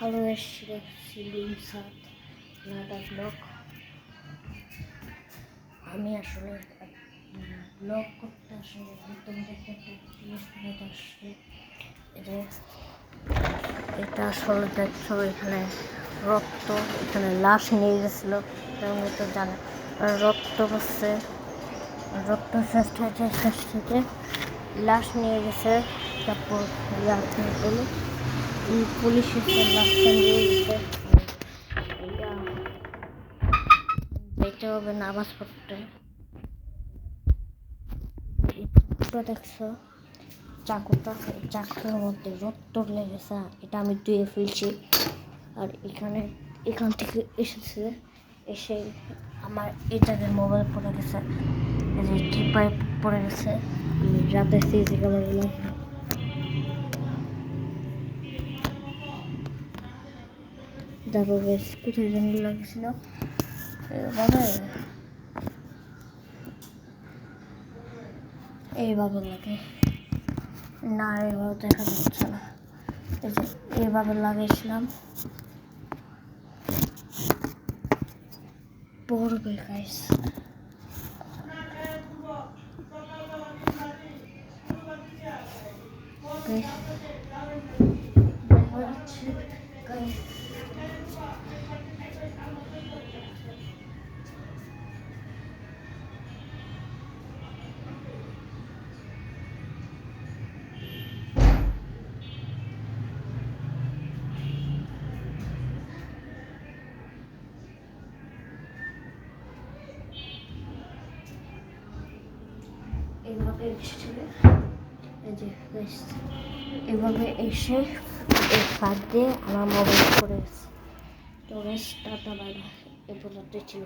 Hello এসে ceiling সাত নাটক ব্লগ। আমি আসলে ব্লগ করতে আসলে তোমাদেরকে একটা জিনিস দেখাতে আসছি। এটা আসলে দেখছো এখানে রক্ত, এখানে লাশ নিয়ে গেছিলো, তুমি তো জানো রক্ত হচ্ছে, রক্ত শেষ থেকে লাশ নিয়ে গেছে। তারপর বলে পুলিশ এসে লাশটা নিয়ে গেছে। যেতে হবে নামাজ পড়তে। দেখছো চাকুটার মধ্যে রক্ত লেগেছে, এটা আমি ধুয়ে ফেলছি। আর এখান থেকে এসে আমার এই জায়গায় মোবাইল পড়ে গেছে, এই যে টিপায় পড়ে গেছে। আমি রাতে সিসি ক্যামেরা তারপরে কোথায় জানি লাগছিল এইভাবে লাগে না, এইভাবে দেখা যাচ্ছে না। এই যে এইভাবে লাগিয়েছিলাম, পড়বে গাইস। এভাবে এসে এই ফাঁক দিয়ে আমার মোবাইল পড়ে গেছে। তো টাটা বাইরে এ পর্যন্ত ছিল।